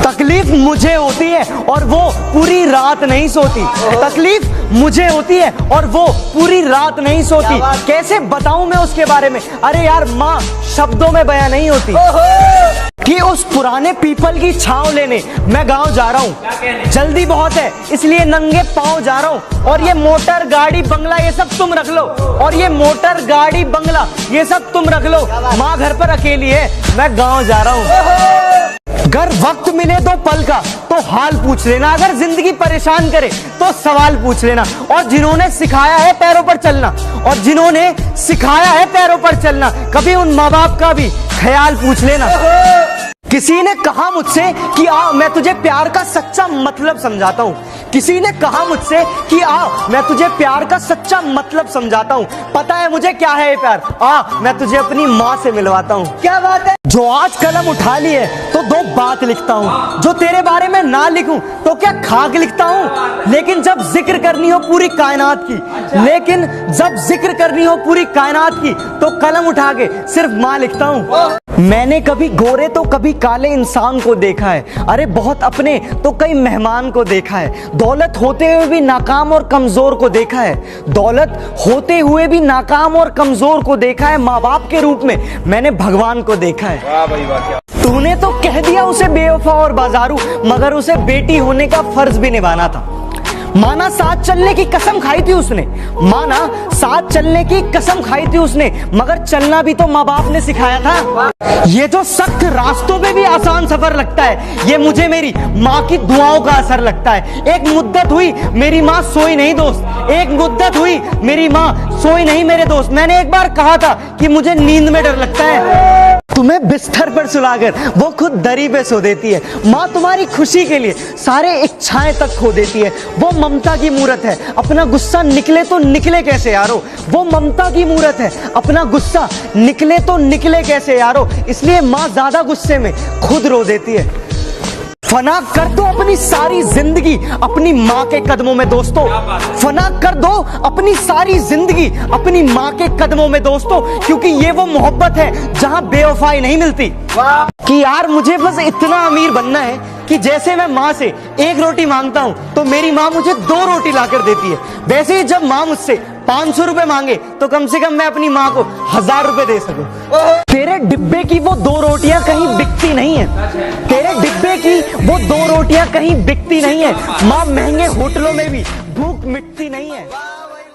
तकलीफ मुझे होती है और वो पूरी रात नहीं सोती। तकलीफ मुझे होती है और वो पूरी रात नहीं सोती। कैसे बताऊं मैं उसके बारे में? अरे यार माँ शब्दों में बयां नहीं होती कि उस पुराने पीपल की छांव लेने मैं गांव जा रहा हूँ। जल्दी बहुत है इसलिए नंगे पांव जा रहा हूँ। और ये मोटर गाड़ी बंगला ये सब तुम रख लो, और ये मोटर गाड़ी बंगला ये सब तुम रख लो। माँ घर पर अकेली है, मैं गांव जा रहा हूँ। अगर वक्त मिले तो पल का तो हाल पूछ लेना, अगर जिंदगी परेशान करे तो सवाल पूछ लेना। और जिन्होंने सिखाया है पैरों पर चलना, और जिन्होंने सिखाया है पैरों पर चलना, कभी उन माँ बाप का भी ख्याल पूछ लेना। किसी ने कहा मुझसे कि आ मैं तुझे प्यार का सच्चा मतलब समझाता हूँ। किसी ने कहा मुझसे कि आ मैं तुझे प्यार का सच्चा मतलब समझाता हूँ। पता है मुझे क्या है ये प्यार? आ मैं तुझे अपनी माँ से मिलवाता हूँ। क्या बात है? जो आज कलम उठा ली है तो दो बात लिखता हूँ। जो तेरे बारे में ना लिखूं तो क्या खाक लिखता हूँ। लेकिन जब जिक्र करनी हो पूरी कायनात की, लेकिन जब जिक्र करनी हो पूरी कायनात की, तो कलम उठा के सिर्फ माँ लिखता हूँ। मैंने कभी गोरे तो कभी काले इंसान को देखा है। अरे बहुत अपने तो कई मेहमान को देखा है। दौलत होते हुए भी नाकाम और कमजोर को देखा है। दौलत होते हुए भी नाकाम और कमजोर को देखा है। माँ बाप के रूप में मैंने भगवान को देखा है। वाह भाई वाह, क्या तूने तो कह दिया उसे बेवफा और बाजारू, मगर उसे बेटी होने का फर्ज भी निभाना था। माना साथ चलने की कसम खाई थी उसने, माना साथ चलने की कसम खाई थी उसने, मगर चलना भी तो माँ बाप ने सिखाया था। ये जो सख्त रास्तों पे भी आसान सफर लगता है, ये मुझे मेरी माँ की दुआओं का असर लगता है। एक मुद्दत हुई मेरी माँ सोई नहीं दोस्त, एक मुद्दत हुई मेरी माँ सोई नहीं मेरे दोस्त। मैंने एक बार कहा था कि मुझे नींद में डर लगता है। तुम्हें बिस्तर पर सुलाकर वो खुद दरी पे सो देती है। माँ तुम्हारी खुशी के लिए सारे इच्छाएं तक खो देती है। वो ममता की मूरत है, अपना गुस्सा निकले तो निकले कैसे यारो। वो ममता की मूरत है, अपना गुस्सा निकले तो निकले कैसे यारो। इसलिए माँ ज्यादा गुस्से में खुद रो देती है। फना कर दो अपनी सारी जिंदगी अपनी माँ के कदमों में दोस्तों। फना कर दो अपनी सारी जिंदगी अपनी माँ के कदमों में दोस्तों, क्योंकि ये वो मोहब्बत है जहाँ बेवफाई नहीं मिलती। कि यार मुझे बस इतना अमीर बनना है कि जैसे मैं माँ से एक रोटी मांगता हूँ तो मेरी माँ मुझे 2 रोटी लाकर देती है। वैसे ही जब माँ मुझसे 500 रुपए मांगे तो कम से कम मैं अपनी माँ को 1000 रुपए दे सकूं। तेरे डिब्बे की वो 2 रोटियां कहीं बिकती नहीं है। तेरे डिब्बे की वो 2 रोटियां कहीं बिकती नहीं है। माँ महंगे होटलों में भी भूख मिटती नहीं है।